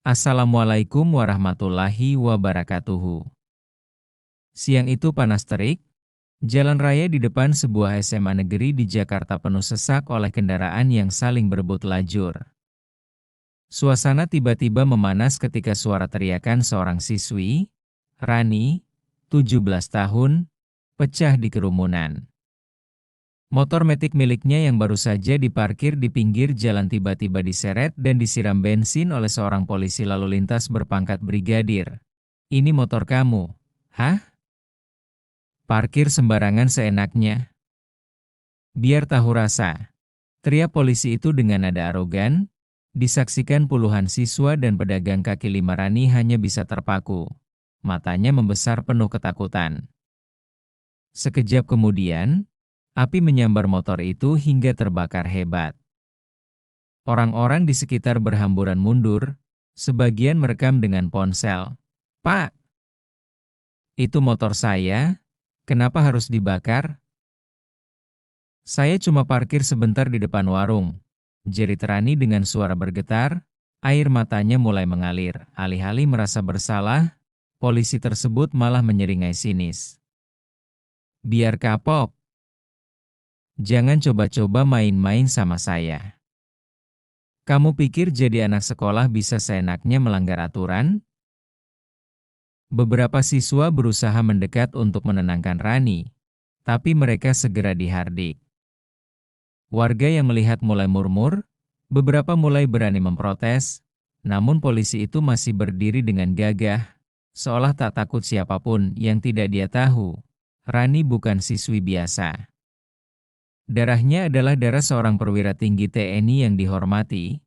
Assalamualaikum warahmatullahi wabarakatuh. Siang itu panas terik, jalan raya di depan sebuah SMA negeri di Jakarta penuh sesak oleh kendaraan yang saling berebut lajur. Suasana tiba-tiba memanas ketika suara teriakan seorang siswi, Rani, 17 tahun, pecah di kerumunan. Motor metik miliknya yang baru saja diparkir di pinggir jalan tiba-tiba diseret dan disiram bensin oleh seorang polisi lalu lintas berpangkat brigadir. "Ini motor kamu." "Hah? Parkir sembarangan seenaknya. Biar tahu rasa." Teriak polisi itu dengan nada arogan. Disaksikan puluhan siswa dan pedagang kaki lima. Rani hanya bisa terpaku. Matanya membesar penuh ketakutan. Sekejap kemudian, api menyambar motor itu hingga terbakar hebat. Orang-orang di sekitar berhamburan mundur, sebagian merekam dengan ponsel. "Pak, itu motor saya, kenapa harus dibakar?" "Saya cuma parkir sebentar di depan warung," jerit Rani dengan suara bergetar. Air matanya mulai mengalir. Alih-alih merasa bersalah, polisi tersebut malah menyeringai sinis. "Biar kapok. Jangan coba-coba main-main sama saya. Kamu pikir jadi anak sekolah bisa seenaknya melanggar aturan?" Beberapa siswa berusaha mendekat untuk menenangkan Rani, tapi mereka segera dihardik. Warga yang melihat mulai murmur, beberapa mulai berani memprotes, namun polisi itu masih berdiri dengan gagah, seolah tak takut siapapun yang tidak dia tahu. Rani bukan siswi biasa. Darahnya adalah darah seorang perwira tinggi TNI yang dihormati,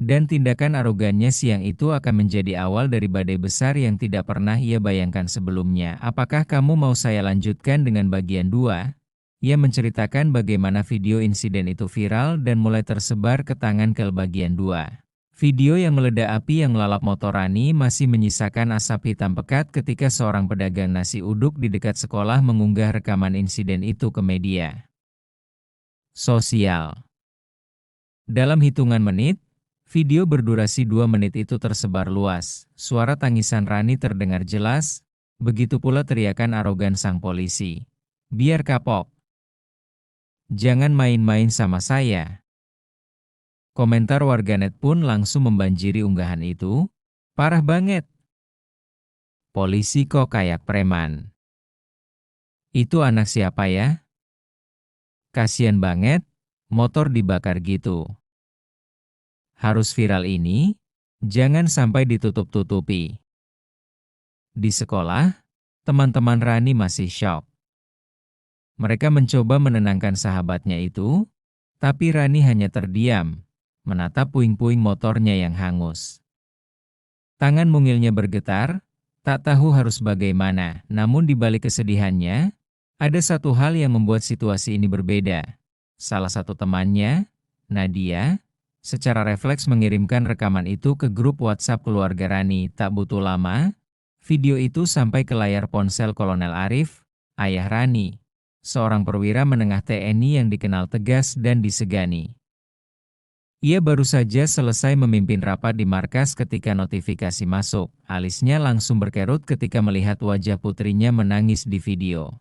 dan tindakan arogannya siang itu akan menjadi awal dari badai besar yang tidak pernah ia bayangkan sebelumnya. Apakah kamu mau saya lanjutkan dengan bagian 2? Ia menceritakan bagaimana video insiden itu viral dan mulai tersebar ke tangan ke bagian 2. Video yang meledak api yang melalap motor Rani masih menyisakan asap hitam pekat ketika seorang pedagang nasi uduk di dekat sekolah mengunggah rekaman insiden itu ke media sosial. Dalam hitungan menit, video berdurasi 2 menit itu tersebar luas. Suara tangisan Rani terdengar jelas, begitu pula teriakan arogan sang polisi. "Biar kapok. Jangan main-main sama saya." Komentar warganet pun langsung membanjiri unggahan itu. "Parah banget. Polisi kok kayak preman. Itu anak siapa ya? Kasian banget, motor dibakar gitu. Harus viral ini, jangan sampai ditutup-tutupi." Di sekolah, teman-teman Rani masih syok. Mereka mencoba menenangkan sahabatnya itu, tapi Rani hanya terdiam, menatap puing-puing motornya yang hangus. Tangan mungilnya bergetar, tak tahu harus bagaimana. Namun di balik kesedihannya, ada satu hal yang membuat situasi ini berbeda. Salah satu temannya, Nadia, secara refleks mengirimkan rekaman itu ke grup WhatsApp keluarga Rani. Tak butuh lama, video itu sampai ke layar ponsel Kolonel Arif, ayah Rani, seorang perwira menengah TNI yang dikenal tegas dan disegani. Ia baru saja selesai memimpin rapat di markas ketika notifikasi masuk. Alisnya langsung berkerut ketika melihat wajah putrinya menangis di video.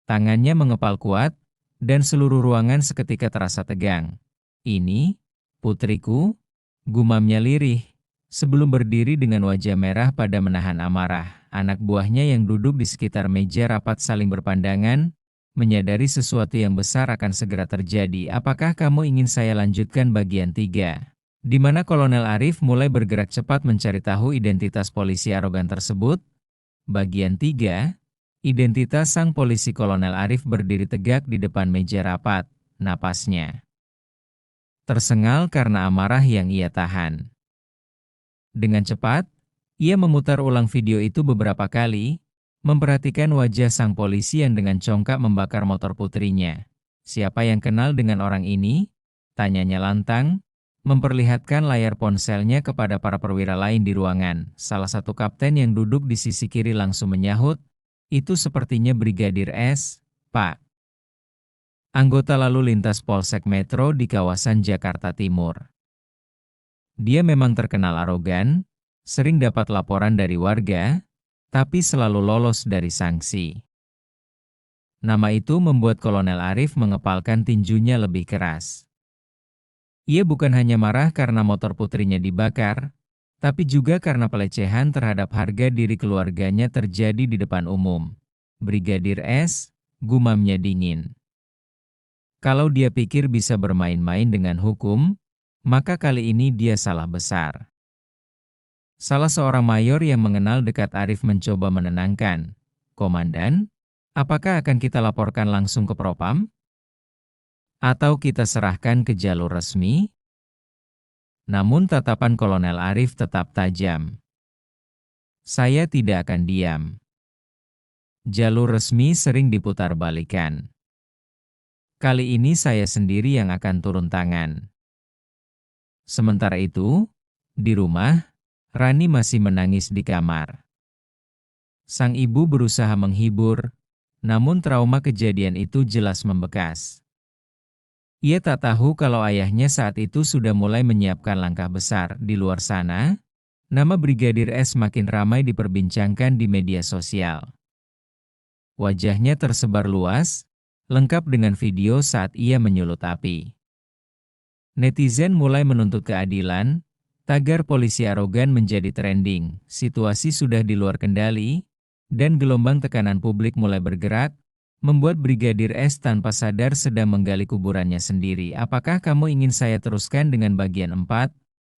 Tangannya mengepal kuat, dan seluruh ruangan seketika terasa tegang. "Ini, putriku," gumamnya lirih, sebelum berdiri dengan wajah merah pada menahan amarah. Anak buahnya yang duduk di sekitar meja rapat saling berpandangan, menyadari sesuatu yang besar akan segera terjadi. "Apakah kamu ingin saya lanjutkan bagian 3? Di mana Kolonel Arif mulai bergerak cepat mencari tahu identitas polisi arogan tersebut. Bagian 3, identitas sang polisi. Kolonel Arif berdiri tegak di depan meja rapat, napasnya tersengal karena amarah yang ia tahan. Dengan cepat, ia memutar ulang video itu beberapa kali, memperhatikan wajah sang polisi yang dengan congkak membakar motor putrinya. "Siapa yang kenal dengan orang ini?" tanyanya lantang, memperlihatkan layar ponselnya kepada para perwira lain di ruangan. Salah satu kapten yang duduk di sisi kiri langsung menyahut, "Itu sepertinya Brigadir S, Pak. Anggota lalu lintas Polsek Metro di kawasan Jakarta Timur." Dia memang terkenal arogan, sering dapat laporan dari warga, tapi selalu lolos dari sanksi. Nama itu membuat Kolonel Arif mengepalkan tinjunya lebih keras. Ia bukan hanya marah karena motor putrinya dibakar, tapi juga karena pelecehan terhadap harga diri keluarganya terjadi di depan umum. Brigadir S, gumamnya dingin. Kalau dia pikir bisa bermain-main dengan hukum, maka kali ini dia salah besar. Salah seorang mayor yang mengenal dekat Arif mencoba menenangkan. Komandan, apakah akan kita laporkan langsung ke Propam? Atau kita serahkan ke jalur resmi? Namun tatapan Kolonel Arif tetap tajam. Saya tidak akan diam. Jalur resmi sering diputarbalikkan. Kali ini saya sendiri yang akan turun tangan. Sementara itu, di rumah, Rani masih menangis di kamar. Sang ibu berusaha menghibur, namun trauma kejadian itu jelas membekas. Ia tak tahu kalau ayahnya saat itu sudah mulai menyiapkan langkah besar. Di luar sana, nama Brigadir S makin ramai diperbincangkan di media sosial. Wajahnya tersebar luas, lengkap dengan video saat ia menyulut api. Netizen mulai menuntut keadilan, tagar polisi arogan menjadi trending, situasi sudah di luar kendali, dan gelombang tekanan publik mulai bergerak, membuat Brigadir S tanpa sadar sedang menggali kuburannya sendiri. Apakah kamu ingin saya teruskan dengan bagian 4?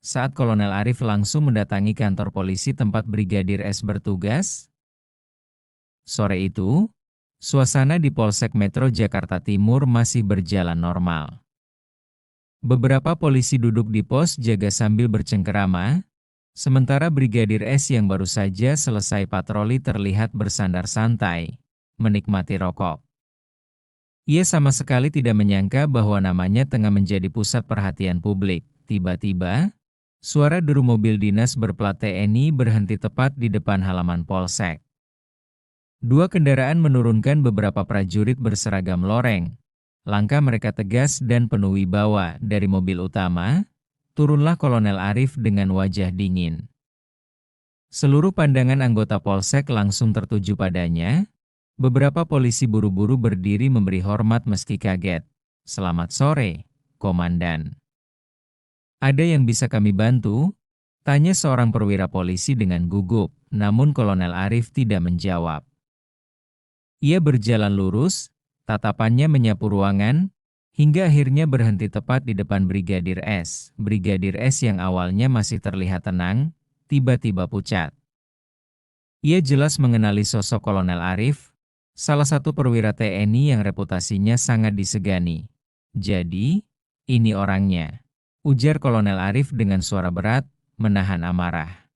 Saat Kolonel Arif langsung mendatangi kantor polisi tempat Brigadir S bertugas? Sore itu, suasana di Polsek Metro Jakarta Timur masih berjalan normal. Beberapa polisi duduk di pos jaga sambil bercengkerama, sementara Brigadir S yang baru saja selesai patroli terlihat bersandar santai, menikmati rokok. Ia sama sekali tidak menyangka bahwa namanya tengah menjadi pusat perhatian publik. Tiba-tiba, suara deru mobil dinas berplat TNI berhenti tepat di depan halaman polsek. Dua kendaraan menurunkan beberapa prajurit berseragam loreng. Langkah mereka tegas dan penuh wibawa. Dari mobil utama, turunlah Kolonel Arif dengan wajah dingin. Seluruh pandangan anggota polsek langsung tertuju padanya. Beberapa polisi buru-buru berdiri memberi hormat meski kaget. Selamat sore, Komandan. Ada yang bisa kami bantu? Tanya seorang perwira polisi dengan gugup, namun Kolonel Arif tidak menjawab. Ia berjalan lurus, tatapannya menyapu ruangan, hingga akhirnya berhenti tepat di depan Brigadir S. Brigadir S yang awalnya masih terlihat tenang, tiba-tiba pucat. Ia jelas mengenali sosok Kolonel Arif, salah satu perwira TNI yang reputasinya sangat disegani. Jadi, ini orangnya, ujar Kolonel Arif dengan suara berat, menahan amarah.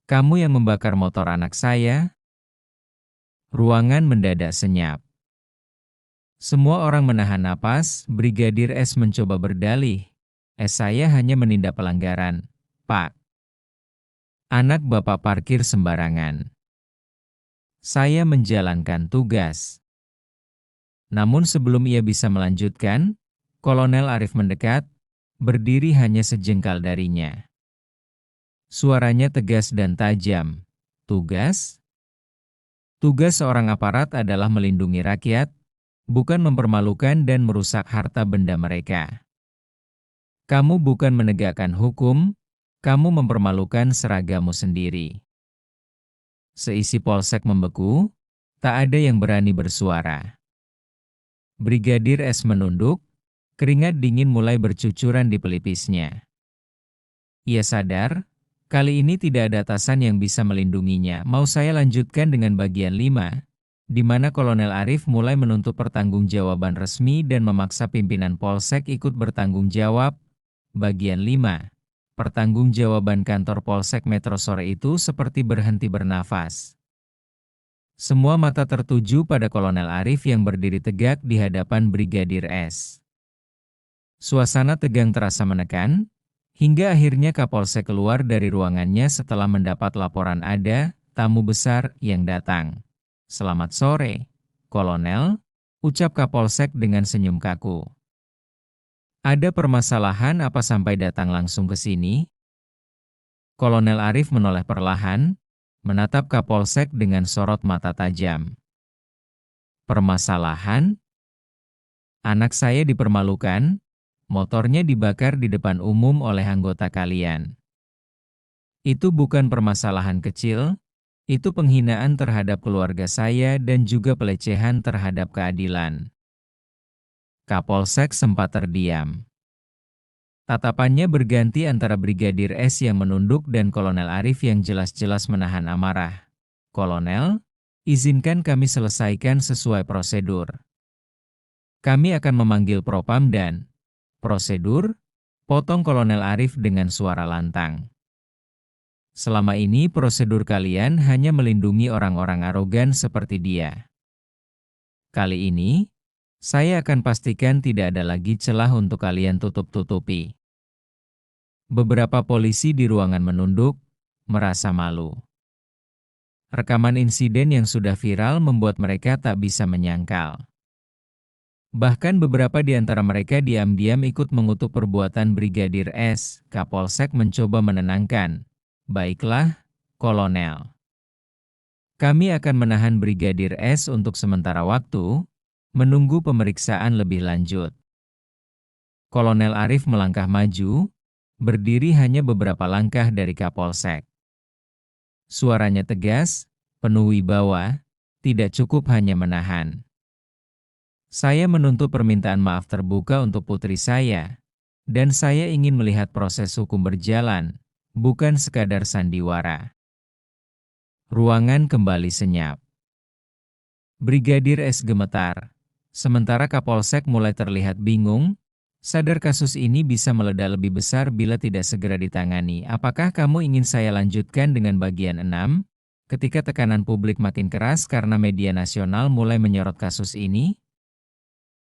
Kamu yang membakar motor anak saya? Ruangan mendadak senyap. Semua orang menahan napas. Brigadir S mencoba berdalih. Saya hanya menindak pelanggaran, Pak. Anak Bapak parkir sembarangan. Saya menjalankan tugas. Namun sebelum ia bisa melanjutkan, Kolonel Arif mendekat, berdiri hanya sejengkal darinya. Suaranya tegas dan tajam. Tugas? Tugas seorang aparat adalah melindungi rakyat, bukan mempermalukan dan merusak harta benda mereka. Kamu bukan menegakkan hukum, kamu mempermalukan seragamu sendiri. Seisi polsek membeku, tak ada yang berani bersuara. Brigadir S menunduk, keringat dingin mulai bercucuran di pelipisnya. Ia sadar, kali ini tidak ada atasan yang bisa melindunginya. Mau saya lanjutkan dengan bagian 5, di mana Kolonel Arif mulai menuntut pertanggungjawaban resmi dan memaksa pimpinan polsek ikut bertanggung jawab. Bagian 5. Pertanggungjawaban kantor Polsek Metro sore itu seperti berhenti bernafas. Semua mata tertuju pada Kolonel Arif yang berdiri tegak di hadapan Brigadir S. Suasana tegang terasa menekan, hingga akhirnya Kapolsek keluar dari ruangannya setelah mendapat laporan ada tamu besar yang datang. Selamat sore, Kolonel, ucap Kapolsek dengan senyum kaku. Ada permasalahan apa sampai datang langsung ke sini? Kolonel Arif menoleh perlahan, menatap Kapolsek dengan sorot mata tajam. Permasalahan? Anak saya dipermalukan, motornya dibakar di depan umum oleh anggota kalian. Itu bukan permasalahan kecil, itu penghinaan terhadap keluarga saya dan juga pelecehan terhadap keadilan. Kapolsek sempat terdiam. Tatapannya berganti antara Brigadir S yang menunduk dan Kolonel Arif yang jelas-jelas menahan amarah. Kolonel, izinkan kami selesaikan sesuai prosedur. Kami akan memanggil Propam dan prosedur, potong Kolonel Arif dengan suara lantang. Selama ini prosedur kalian hanya melindungi orang-orang arogan seperti dia. Kali ini, saya akan pastikan tidak ada lagi celah untuk kalian tutup-tutupi. Beberapa polisi di ruangan menunduk, merasa malu. Rekaman insiden yang sudah viral membuat mereka tak bisa menyangkal. Bahkan beberapa di antara mereka diam-diam ikut mengutuk perbuatan Brigadir S. Kapolsek mencoba menenangkan. Baiklah, Kolonel. Kami akan menahan Brigadir S untuk sementara waktu, menunggu pemeriksaan lebih lanjut. Kolonel Arif melangkah maju, berdiri hanya beberapa langkah dari Kapolsek. Suaranya tegas, penuh wibawa, tidak cukup hanya menahan. Saya menuntut permintaan maaf terbuka untuk putri saya, dan saya ingin melihat proses hukum berjalan, bukan sekadar sandiwara. Ruangan kembali senyap. Brigadir S gemetar, sementara Kapolsek mulai terlihat bingung, sadar kasus ini bisa meledak lebih besar bila tidak segera ditangani. Apakah kamu ingin saya lanjutkan dengan bagian 6? Ketika tekanan publik makin keras karena media nasional mulai menyorot kasus ini,